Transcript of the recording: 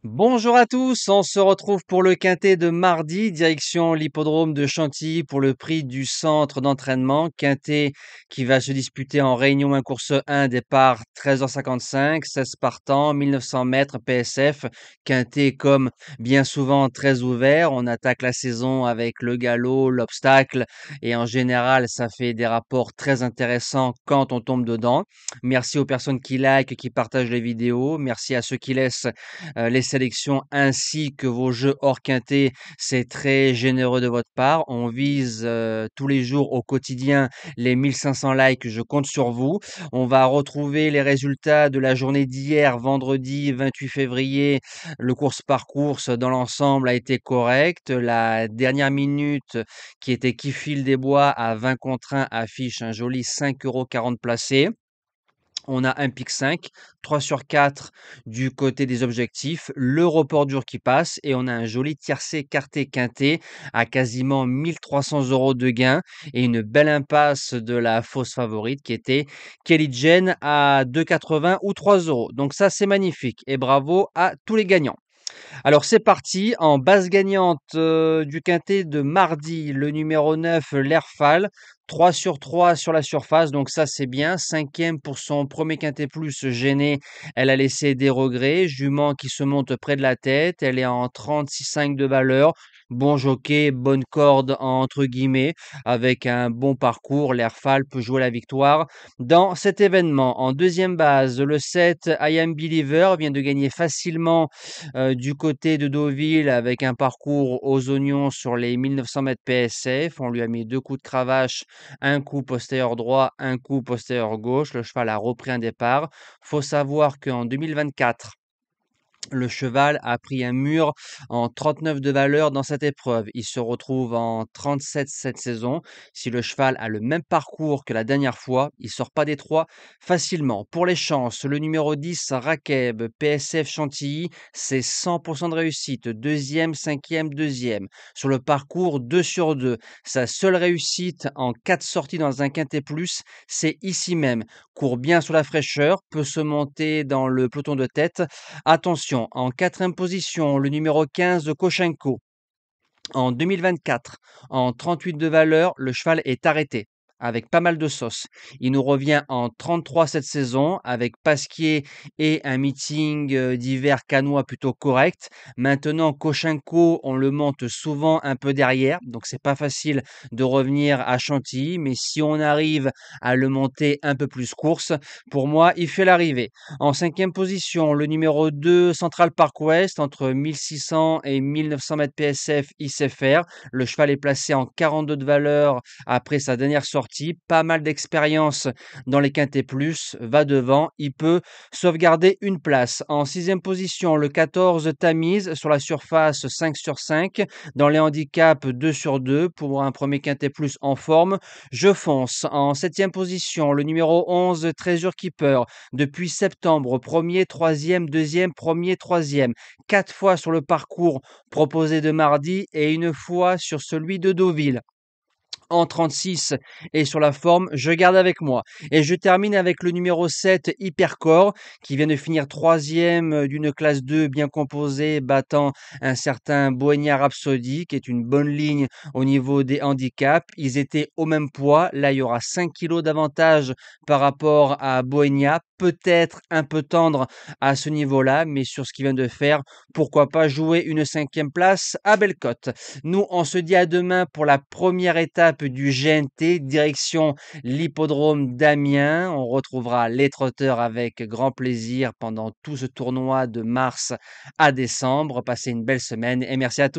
Bonjour à tous, on se retrouve pour le quintet de mardi, direction l'hippodrome de Chantilly pour le prix du centre d'entraînement. Quintet qui va se disputer en Réunion 1 course 1, départ 13h55, 16 partants, 1900 mètres PSF. Quintet comme bien souvent très ouvert, on attaque la saison avec le galop, l'obstacle et en général ça fait des rapports très intéressants quand on tombe dedans. Merci aux personnes qui likent, qui partagent les vidéos, merci à ceux qui laissent les sélections ainsi que vos jeux hors quintet, c'est très généreux de votre part. On vise tous les jours au quotidien les 1500 likes, je compte sur vous. On va retrouver les résultats de la journée d'hier, vendredi 28 février. Le course par course dans l'ensemble a été correct. La dernière minute qui était qui file des bois à 20 contre 1 affiche un joli 5,40 € placé. On a un pic 5, 3 sur 4 du côté des objectifs, le report dur qui passe et on a un joli tiercé quarté quinté à quasiment 1300 € de gain et une belle impasse de la fausse favorite qui était Kelly Jane à 2,80 ou 3 €. Donc ça, c'est magnifique et bravo à tous les gagnants. Alors c'est parti, en base gagnante du quintet de mardi, le numéro 9, l'Airfal, 3 sur 3 sur la surface, donc ça c'est bien. Cinquième pour son premier quintet plus gêné, elle a laissé des regrets. Jument qui se monte près de la tête, elle est en 36,5 de valeur. Bon jockey, bonne corde entre guillemets, avec un bon parcours, l'Airfal peut jouer la victoire dans cet événement. En deuxième base, le 7, I Am Believer, vient de gagner facilement du côté de Deauville avec un parcours aux oignons sur les 1900 mètres PSF. On lui a mis 2 coups de cravache, un coup postérieur droit, un coup postérieur gauche. Le cheval a repris un départ. Faut savoir qu'en 2024, le cheval a pris un mur en 39 de valeur dans cette épreuve. Il se retrouve en 37 cette saison. Si le cheval a le même parcours que la dernière fois, il sort pas des 3 facilement. Pour les chances, le numéro 10, Rakeb, PSF Chantilly, c'est 100% de réussite. Deuxième, cinquième, deuxième. Sur le parcours 2 sur 2. Sa seule réussite en 4 sorties dans un quintet plus, c'est ici même. Court bien sur la fraîcheur, peut se monter dans le peloton de tête. Attention, en quatrième position, le numéro 15, Koshenko. En 2024, en 38 de valeur, le cheval est arrêté avec pas mal de sauce. Il nous revient en 33 cette saison avec Pasquier et un meeting d'hiver canois plutôt correct. Maintenant, Koshenko, on le monte souvent un peu derrière, donc c'est pas facile de revenir à Chantilly, mais si on arrive à le monter un peu plus course, pour moi, il fait l'arrivée. En cinquième position, le numéro 2, Central Park West, entre 1600 et 1900 mètres PSF, il sait faire. Le cheval est placé en 42 de valeur après sa dernière sortie. Pas mal d'expérience dans les quintés plus, va devant, il peut sauvegarder une place. En sixième position, le 14, Tamise, sur la surface 5 sur 5. Dans les handicaps 2 sur 2 pour un premier quintet plus en forme. Je fonce. En septième position, le numéro 11, Treasure Keeper. Depuis septembre, premier, troisième, deuxième, premier, troisième. 4 fois sur le parcours proposé de mardi et une fois sur celui de Deauville en 36 et sur la forme, je garde avec moi. Et je termine avec le numéro 7, Hypercore, qui vient de finir troisième d'une classe 2 bien composée, battant un certain Bohemia Rhapsody, qui est une bonne ligne au niveau des handicaps. Ils étaient au même poids. Là, il y aura 5 kilos d'avantage par rapport à Bohemia. Peut-être un peu tendre à ce niveau-là, mais sur ce qu'il vient de faire, pourquoi pas jouer une cinquième place à Bellecote. Nous, on se dit à demain pour la première étape du GNT, direction l'hippodrome d'Amiens. On retrouvera les trotteurs avec grand plaisir pendant tout ce tournoi de mars à décembre. Passez une belle semaine et merci à tous.